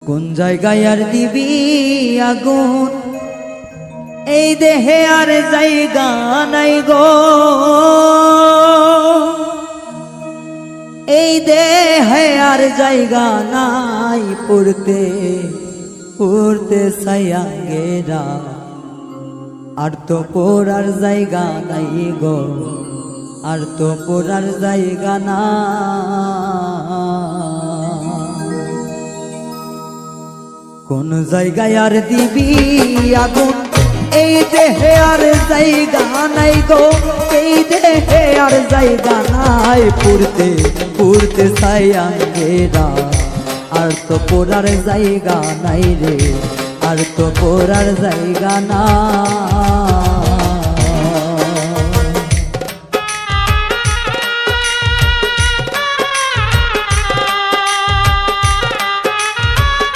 কোন জায়গায় আর দিবি আগুন, এই দেহে আর জায়গা নাই গো, এই দেহে আর জায়গা নাই। পড়তে পড়তে সায়াঙ্গেরা, আর তো পড়ার জায়গা নাই গো, আর তো পড়ার জায়গা না। কোন জায়গায় আর দিবি আগুন, এই দেহে আর জায়গা নাই গো, এই দেহে আর জায়গা নাই। পড়তে পড়তে সায়াঙ্গেরা, আর তো পড়ার জায়গা নাই রে, আর তো পড়ার জায়গা না।